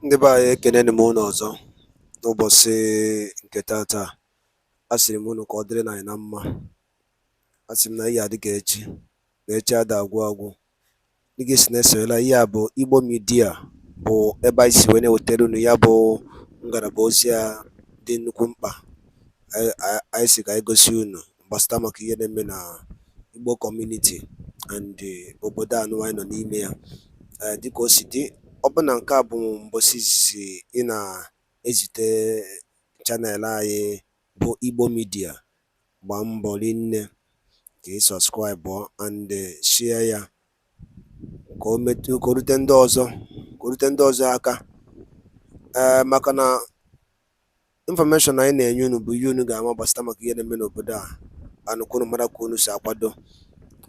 Ndị be anyị ekeneni m unu ọzọ n'ụbọchị nke taata. Asịrị m unu ka ọ dịrị anyị na mma. Asị m na ihe adị ka echi na echi ada agwụ agwụ. Ndị ga-esi na-esonyela ihe a bụ Igbo Media, bụ ebe anyị si wee na-ewetara unu ya bụ ngalaba ozi a dị nnukwu mkpa. Anyị si ka anyị gosi unu gbasara maka ihe na-eme na Igbo community and obodo anụ anyị nọ n'ime ya. Dịka o si dị, ọ bụ na nke a bụ mbọsị izizi ị na-ezite chanel anyị bụ Igbo Media, gbaa mbọ rinne ka ị sọbskraịbụ and share ya ka o rute ndị ọzọ aka. Maka na infọmeshọn anyị na-enye unu bụ ihe unu ga-ama gbasara maka ihe na-eme n'obodo a, anụkwunu mara ka unu si akwado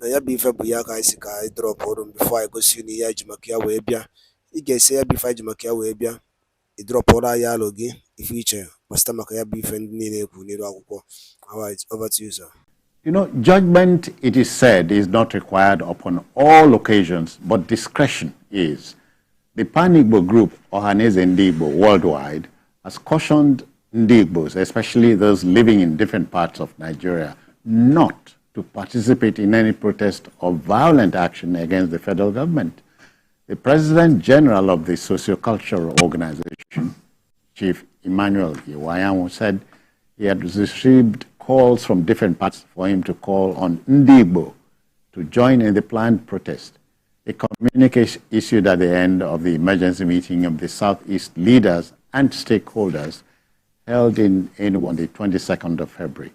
na ya bụ ife bụ ya ka anyị si ka anyị drọpụ ọrụ bifo anyị gosi unu ihe anyị ji maka ya wee bịa. Ị ga-esi ya bụ ife anyị ji maka ya wee bịa, ị drọpụrụ anyị alụ gị ife iche gbasara maka ya bụ ife ndị niile ekwu n'iru akwụkwọ. Alright, over to you, sir. You know, judgment, it is said, is not required upon all occasions, but discretion is. The Pan-Igbo group, Ohaneze Ndigbo, worldwide, has cautioned Ndigbos, especially those living in different parts of Nigeria, not to participate in any protest or violent action against the federal government. The President General of the Sociocultural Organization, Chief Iwuanyanwu, said he had received calls from different parts for him to call on Ndigbo to join in the planned protest. A communique issued at the end of the emergency meeting of the Southeast leaders and stakeholders held in Enugu on the 22nd of February.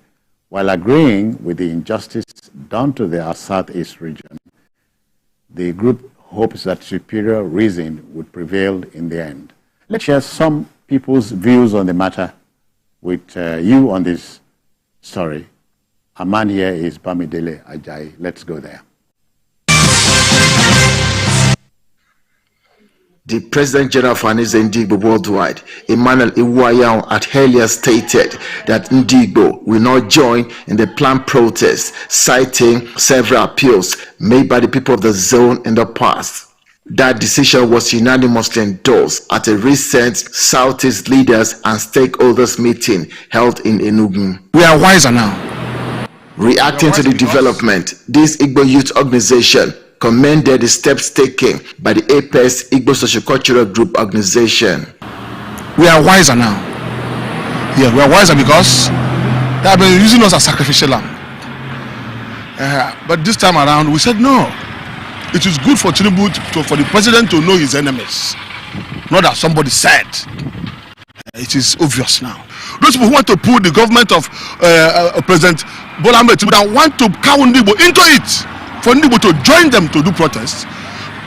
While agreeing with the injustice done to the Southeast region, the group hopes that superior reason would prevail in the end. Let's share some people's views on the matter with you on this story. Our man here is Bamidele Ajayi. Let's go there. The President General of Ndigbo worldwide, Iwuanyanwu, had earlier stated that Ndigbo will not join in the planned protest, citing several appeals made by the people of the zone in the past. That decision was unanimously endorsed at a recent Southeast leaders and stakeholders meeting held in Enugu. We are wiser now. Reacting to the development, this Igbo youth organization commended the steps taken by the Apex Igbo Sociocultural Group organization. We are wiser now. Yeah, we are wiser because they have been using us as sacrificial lamb. But this time around, we said no. It is good for Tinubu for the president to know his enemies. Not that somebody said. It is obvious now. Those people who want to put the government of President Bola Ahmed Tinubu want to cow Ndigbo into it. For Ndigbo to join them to do protests,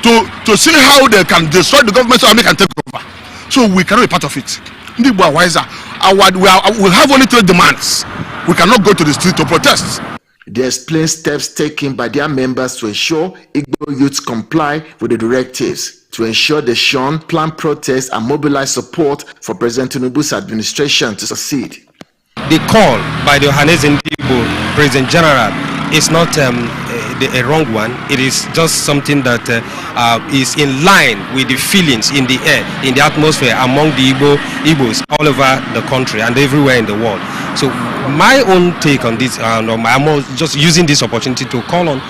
to see how they can destroy the government so they can take over. So we cannot be part of it. Ndigbo are wiser. We have only 3 demands. We cannot go to the street to protest. They explain steps taken by their members to ensure Igbo youths comply with the directives, to ensure they shun planned protests and mobilize support for President Tinubu's administration to succeed. The call by the Ohaneze Ndigbo President General is not a wrong one. It is just something that is in line with the feelings in the air, in the atmosphere among the Igbos all over the country and everywhere in the world. So my own take on this, I'm just using this opportunity to call on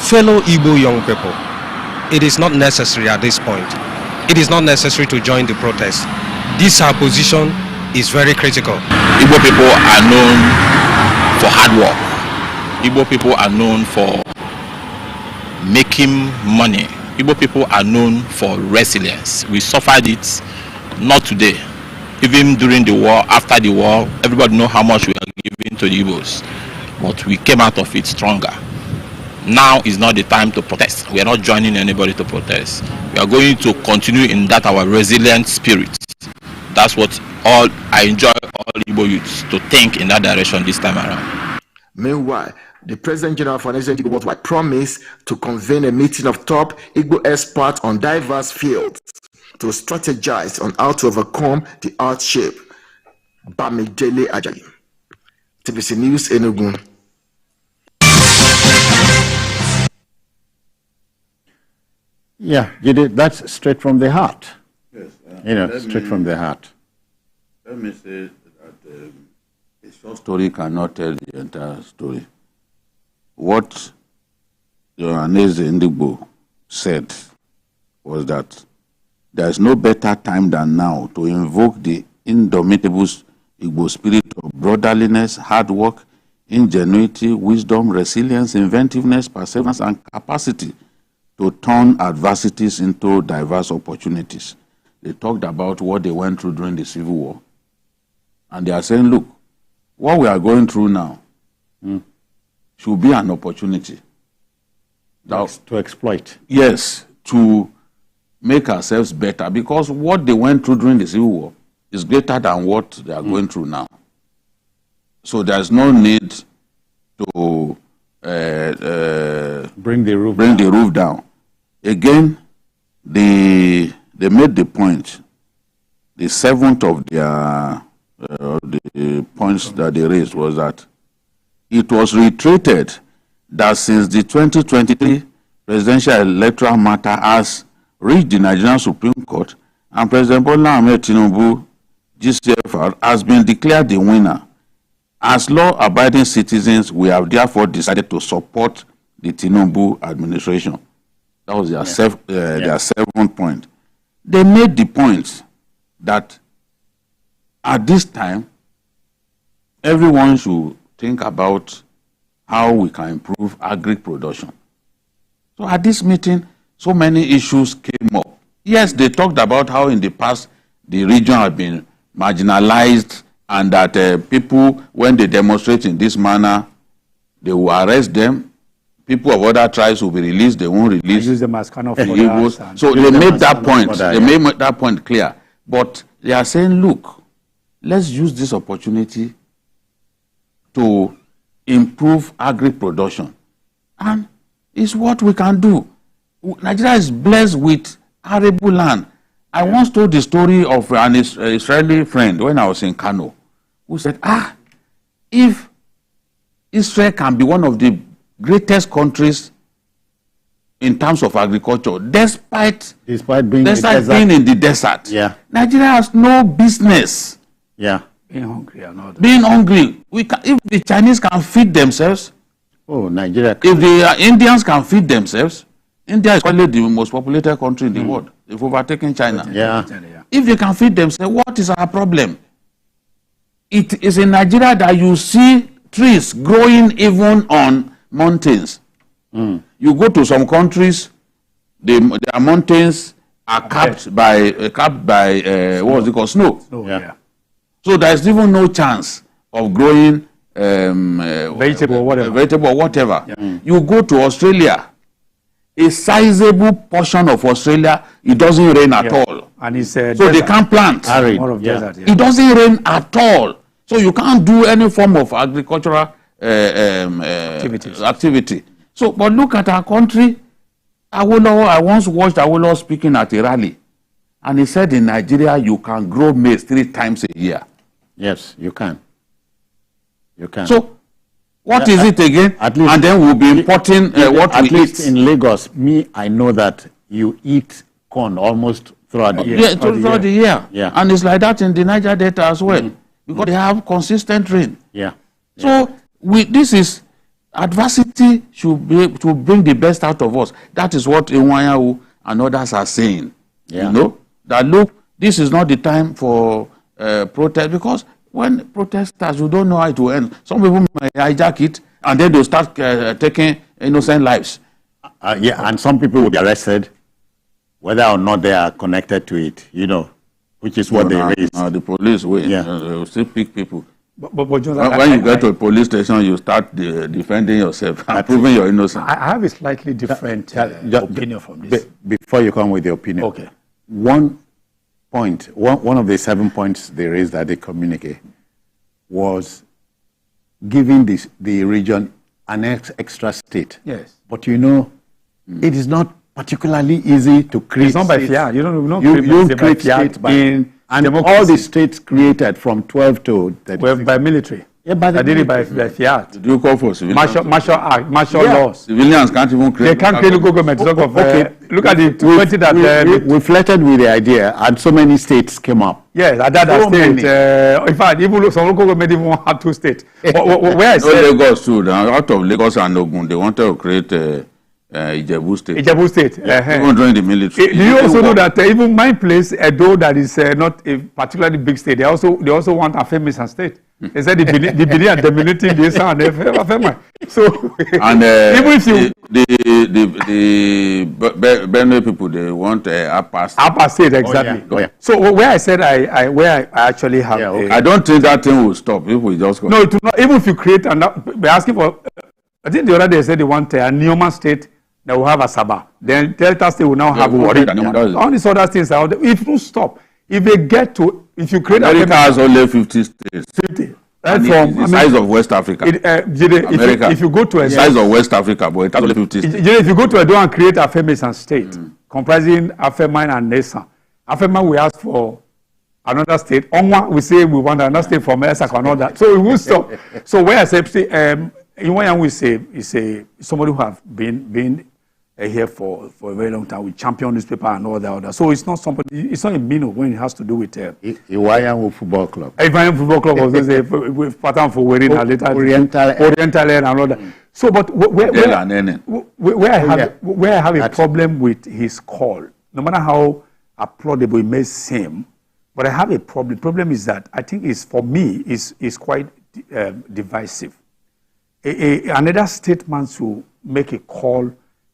fellow Igbo young people. It is not necessary at this point. It is not necessary to join the protest. This position is very critical. Igbo people are known for hard work. Igbo people are known for making money. Igbo people are known for resilience. We suffered it, not today. Even during the war, after the war, everybody knows how much we are giving to the Igbos. But we came out of it stronger. Now is not the time to protest. We are not joining anybody to protest. We are going to continue in that our resilient spirit. That's what I enjoy all Igbo youths to think in that direction this time around. Meanwhile, the President General of Ndigbo worldwide promised to convene a meeting of top Igbo experts on diverse fields to strategize on how to overcome the hardship. Bamidele Ajayi, TVC News, Enugu. Yeah, that's straight from the heart. Yes, straight from the heart. Let me say that a short story cannot tell the entire story. What Ndigbo said was that there is no better time than now to invoke the indomitable Igbo spirit of brotherliness, hard work, ingenuity, wisdom, resilience, inventiveness, perseverance, and capacity to turn adversities into diverse opportunities. They talked about what they went through during the Civil War. And they are saying, look, what we are going through now should be an opportunity. To exploit. Yes, to make ourselves better, because what they went through during the Civil War is greater than what they are going through now. So there's no need to bring the roof down. Again, they made the point, the seventh of their the points that they raised was that it was reiterated that since the 2023 presidential electoral matter has reached the Nigerian Supreme Court and President Bola Ahmed Tinubu, GCFR, has been declared the winner, as law-abiding citizens, we have therefore decided to support the Tinubu administration. That was their seventh point. They made the point that at this time, everyone should think about how we can improve agri production. So at this meeting, so many issues came up. Yes, they talked about how in the past the region had been marginalized and that people, when they demonstrate in this manner, they will arrest them. People of other tribes will be released, they won't release. Use them as kind of So they made that point. They made that point clear. But they are saying, look, let's use this opportunity to improve agri production. And it's what we can do. Nigeria is blessed with arable land. I once told the story of an Israeli friend when I was in Kano, who said, if Israel can be one of the greatest countries in terms of agriculture, despite being in the desert, Nigeria has no business being hungry. If the Chinese can feed themselves, Nigeria. If the Indians can feed themselves, India is probably the most populated country in the world. They've overtaken China. If they can feed themselves, what is our problem? It is in Nigeria that you see trees growing even on mountains. You go to some countries, their mountains are capped by what is it called? Snow. So there is even no chance of growing vegetable or whatever. You go to Australia, a sizable portion of Australia, it doesn't rain at all. And it's so they can't plant. It doesn't rain at all. So you can't do any form of agricultural activity. So, but look at our country. Awolowo, I once watched Awolowo speaking at a rally. And he said in Nigeria, you can grow maize 3 times a year. Yes, you can. You can. So, what is it again? At least, and then we'll be importing what we eat. At least in Lagos, I know that you eat corn almost throughout the year. Throughout the year. And it's like that in the Niger Delta as well. Because they have consistent rain. So, this is adversity should bring the best out of us. That is what Iwuanyanwu and others are saying. You know, that look, this is not the time for protest, because when protesters, you don't know how it will end. Some people may hijack it and then they'll start taking innocent lives. And some people will be arrested, whether or not they are connected to it, you know, which is what they raise. The police will still pick people. But when you get to a police station, you start defending yourself and proving your innocence. I have a slightly different opinion from this. Before you come with your opinion, okay. One of the 7 points they raised at the communique was giving the region an extra state. Yes. But you know, it is not particularly easy to create. It's not by fear. You don't create states and all the states created from 12 to 36. By military. Yeah, but I did it by fiat. Did you call for civilians? Martial laws. Civilians can't even create. They can't create local government. Look at the we flirted with the idea, and so many states came up. Yes, at that state. In fact, even some local government even have 2 states. Where I said Lagos too. Out of Lagos and Ogun, they wanted to create Ijebu State. Ijebu State. Even during the military. Do you also know that even my place, Edo, that is not a particularly big state, they also want a famous state. They said the Benin are dominating this and so and even if you the Benue people, they want upper state exactly. Oh, yeah. So where I said I actually have I don't think that thing will stop if we just go. No, it will not. Even if you create we're asking for I think the other day they said they want a Neoma state that will have Asaba. Then Delta state will now have Warri. All these other things are out there. If you stop, if they get to, if you create America has only 50 states. 50. From the size of West Africa. If you go to the size of West Africa, but it has only 50 states. If you go to Edo and create Afemesan state, comprising Afeman and Nesa, Afeman will ask for another state. Onwa we say we want another state from Esak and all that. So we will stop. So where I say, Iwuanyanwu is somebody who have been here for a very long time with champion newspaper and all that. So it's not somebody. It's not a Mino when it has to do with Iwuanyanwu Football Club. Iwuanyanwu Football Club was with pattern for wearing later Oriental and all that. So, but where I have a problem with his call, no matter how applaudable it may seem, but I have a problem. The problem is that I think for me is quite divisive. Another statement to make a call.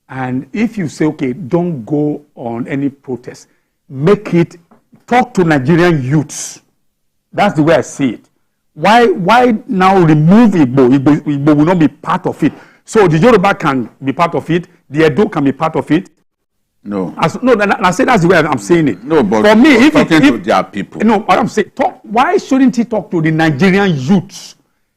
And if you say, okay, don't go on any protest, talk to Nigerian youths. That's the way I see it. Why now remove Igbo? Igbo will not be part of it. So the Yoruba can be part of it, the Edo can be part of it. No. I say that's the way I'm saying it. No, but for me, if to their people. No, what I'm saying, why shouldn't he talk to the Nigerian youths?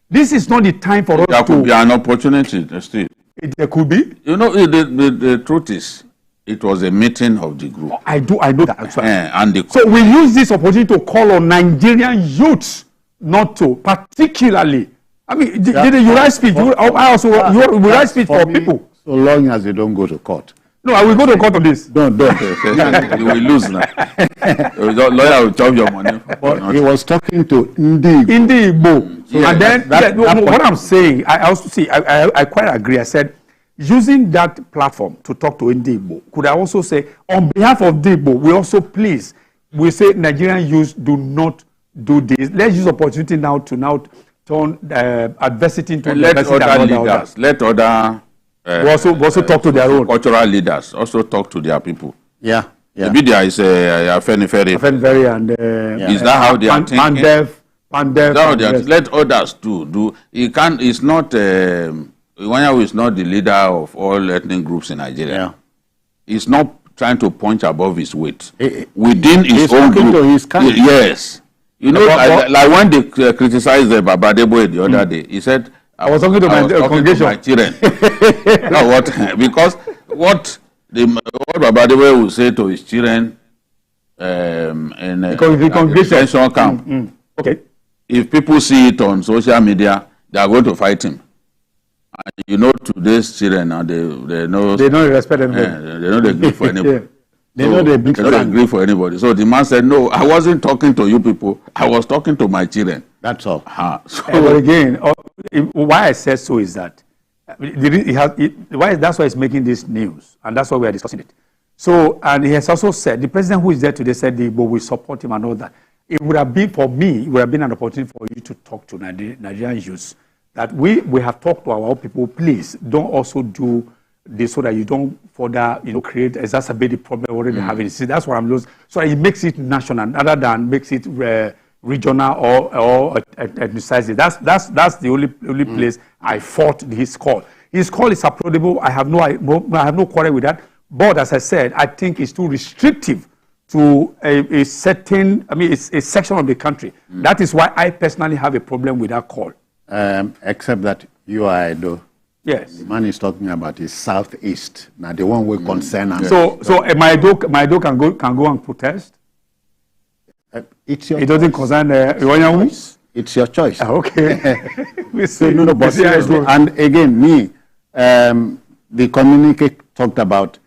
This is not the time for us to... There could be an opportunity still. There could be. You know, the truth is, it was a meeting of the group. I know that. So we use this opportunity to call on Nigerian youths not to, particularly. I mean, did you write speech? I also you write speech for people. So long as they don't go to court. No, I will go to court on this. Don't. You will lose now. Lawyer will chop your money. But he was talking to Ndigbo. And then, what I'm saying, I also see, I quite agree. I said, using that platform to talk to Ndigbo, could I also say, on behalf of Ndigbo, we say Nigerian youth do not do this. Let's use opportunity now to turn adversity into leaders. Let other we also talk to their own cultural leaders. Also talk to their people. Yeah. Maybe there is a Afenifere and is that how they are thinking? Pandef. Let others do. He can't. It's not. Iwuanyanwu is not the leader of all ethnic groups in Nigeria. Yeah. He's not trying to punch above his weight within his own group. To his yes. You know, like when they criticized the Babadebo the other day, he said, I was talking to my congregation. My children. No, because what Babadebo will say to his children in a detention camp, okay. If people see it on social media, they are going to fight him. And you know, today's children now they know they don't respect anybody. They know they agree for anybody. They don't agree for anybody. So the man said, "No, I wasn't talking to you people. I was talking to my children." That's all. But again, why I said so is that that's why it's making this news, and that's why we are discussing it. So, and he has also said, the president who is there today said the Igbo will support him and all that. It would have been, for me, it would have been an opportunity for you to talk to Nigerian youths that we have talked to our people. Please don't also do this so that you don't further, exacerbate the problem already having. See, that's what I'm losing. So it makes it national rather than makes it regional or ethnicized. That's the only place I fought his call. His call is applaudable. I have no quarrel with that. But as I said, I think it's too restrictive to a certain, it's a section of the country. That is why I personally have a problem with that call. Except that you are Edo. Yes. The man is talking about is southeast. Now the one we concern. So my Edo can go and protest. It's your it doesn't concern Iwuanyanwu. it's your choice. Okay. We So, see. no, but seriously, and again, the communique talked about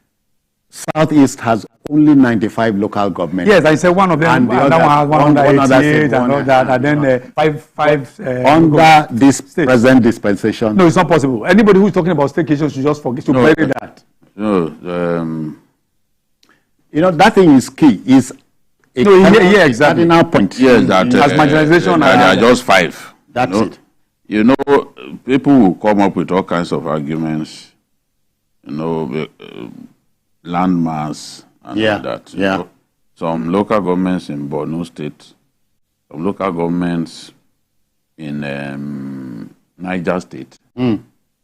Southeast has only 95 local governments. Yes, I said one of them, and the that other, one has 188 and all that, and no. then five. Under this states. present dispensation. No, it's not possible. Anybody who's talking about staycation should just forget to bury that. No, you know, that thing is key. Is a exactly. cardinal point. yes, that As marginalization, there are just 5. That's it. You know, people will come up with all kinds of arguments. You know, landmass and all that. You know. Some local governments in Borno State, some local governments in Niger State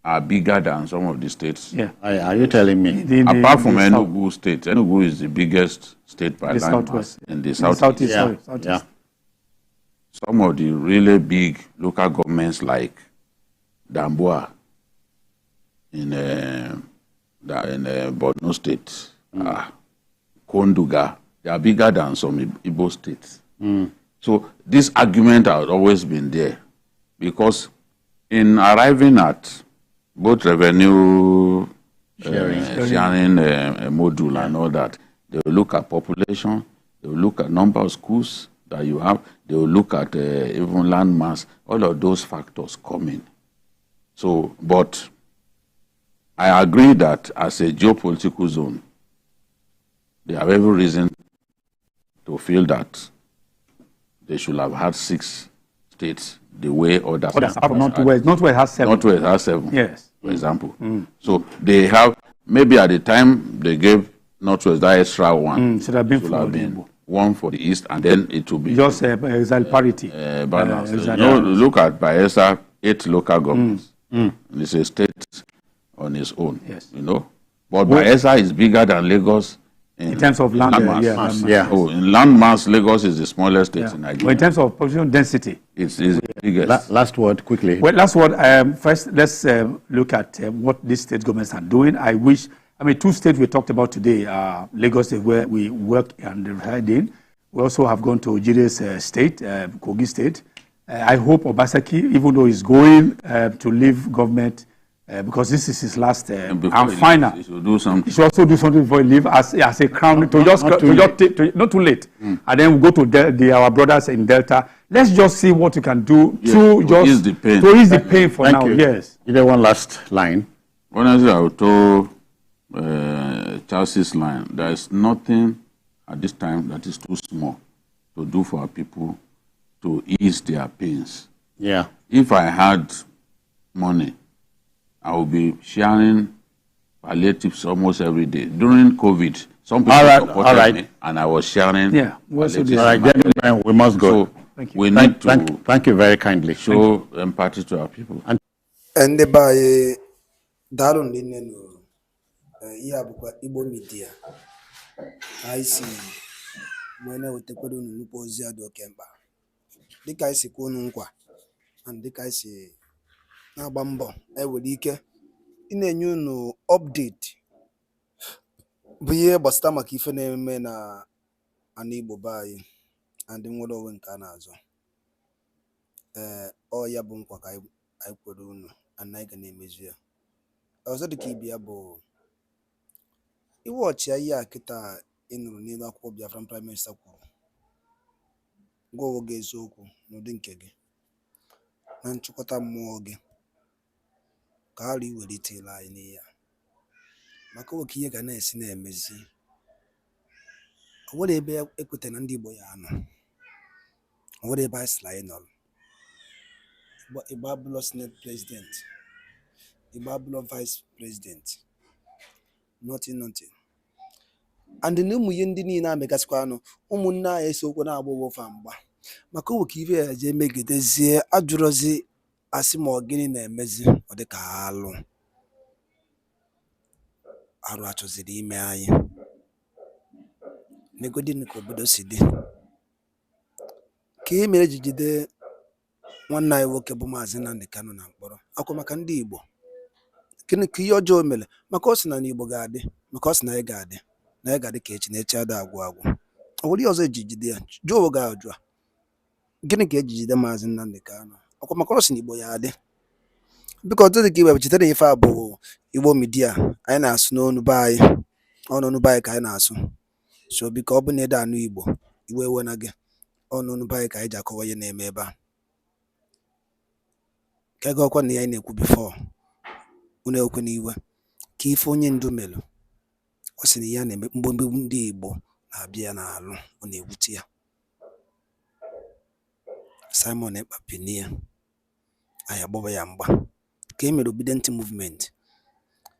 are bigger than some of the states. Yeah. Are you telling me? Apart from Enugu State, Enugu is the biggest state by landmass in the southeast. Southeast. Some of the really big local governments like Damboa in Borno State, Konduga, they are bigger than some Igbo states. So this argument has always been there, because in arriving at both revenue sharing module and all that, they will look at population, they will look at number of schools that you have, they will look at even land mass, all of those factors come in. So, but I agree that as a geopolitical zone, they have every reason to feel that they should have had 6 states the way others have. Northwest has 7. Northwest has 7. Yes. For example. So they have, maybe at the time they gave Northwest that extra one. Should have been one for the East, and then it will be just parity. Balance. Look at Bayelsa, 8 local governments. It's a state on its own. Yes. You know, but Bayelsa is bigger than Lagos in terms of land mass. Oh, in land mass, Lagos is the smallest state in Nigeria. But in terms of population density, it's the biggest. Last word, quickly. Well, last word. First, let's look at what these state governments are doing. 2 states we talked about today are Lagos, where we work and reside in. We also have gone to Jire's state, Kogi State. I hope Obaseki, even though he's going to leave government, because this is his last and final. He should do something. He should also do something before he leave as a crown not too late. And then we go to our brothers in Delta. Let's just see what you can do to ease the pain for now. Yes. You know, one last line. Honestly, I would tell Chelsea's line. There is nothing at this time that is too small to do for our people to ease their pains. Yeah. If I had money, I will be sharing palliatives almost every day. During COVID, some people supported me, and I was sharing palliatives. All right, gentlemen, we must go. So we need to thank you very kindly. Show empathy to our people. And by Darun Linenu, Yabukwa Igbo Media, I see when I would take on Nupozia do Kemba. The guy see Kununkwa, and the guy see Nabambo, Ewodike. In a new update, we basta makife neme na Anibo bayi and the mother when Kanazo. Or Yabunkwa I put on and Niger name is here. I was at the Kibiabo. You watch a year kita in Runila Kobia from Prime Minister. Go against Zoku, no dinkegi. Nanchukota morgue. Kali will detail in here. Mako Kia Ganes in a messy. What a bear equity and Ndigbo And what a buy Slynol. But a Babylon Senate President, a Babylon Vice President. Nothing. And the new Muyindini na Megasquano, Umuna is so good about Famba. Mako Kiva, they make it this year, Adrozi. Asimo gini na emezi odika halu aru achozidi ime anyị negodi niko obodo si dị ka mere jijide nwanna anyị nwoke bụ Maazị Nnamdi Kanu na mkpọrọ akwa maka ndị Igbo gịnị ka ihe ọjọọ mere maka ọ sị na n'Igbo ga-adị maka ọ sị na anyị ga-adị ka echi na echi ada agwụ ọ nwere ọzọ ejijide ya jụọ ga ajụ gịnị ka eji jide Maazị Nnamdi Kanu? Ọkwa maka ọ sị na Igbo ya adị, biko ọtụtụ ka iwe chetara ife a bụ Igbo midia anyị na-asụ n'onu be anyị, ọnụnụ be anyị ka anyị na-asụ. So biko ọ bụ na ede anụ Igbo iwe ewe na gị, ọnụnụ be anyị ka anyị ji akọwa ihe na-eme ebe a. Ka ego ọkwa na ya anyị na-ekwu bifo unu ekwe n'iwe ka ife onye ndu melụ, ọ sị na ya na-eme mgbomgbe ndị Igbo na-abịa ya n'alụ, ọ na-ewute ya. Simon Ekpa penie anyị agbaba ya mgba ka e mere obedient movement.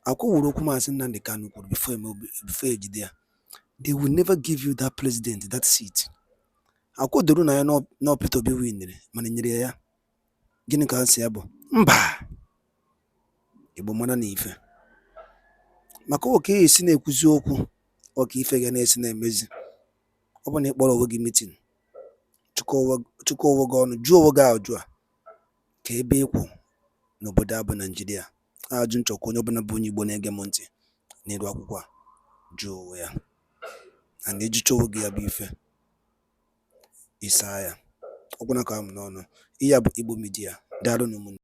Akwụwụrụ okwu Maazị Nnamdi Kanu kwuru before ejide ya, they will never give you that president, that seat. Akwụdoro na ya na Peter Obi winere mana nyere ya. Gịnị ka nsị ya bụ? Mba, Igbo mana na ife maka oke esi na-ekwuzi okwu ọka ife ga na-esi na-emezi. Ọ bụ na ịkpọrọ onwe gị mitin, chụkọ onwe gị ọnụ, jụọ onwe gị ajụ a ka ebe ịkwụ n'obodo a bụ Naijiria. Ajụ nchọkwa onye ọbụla bụ onye Igbo na-ege m ntị n'elu akwụkwọ a, jụọ onwe ya, na na-ejicha onwe gị ya bụ ife isaa ya. Ọgwụna ka m n'ọnụ, ihe a bụ Igbo midia. Daalụ n'ụmụnne.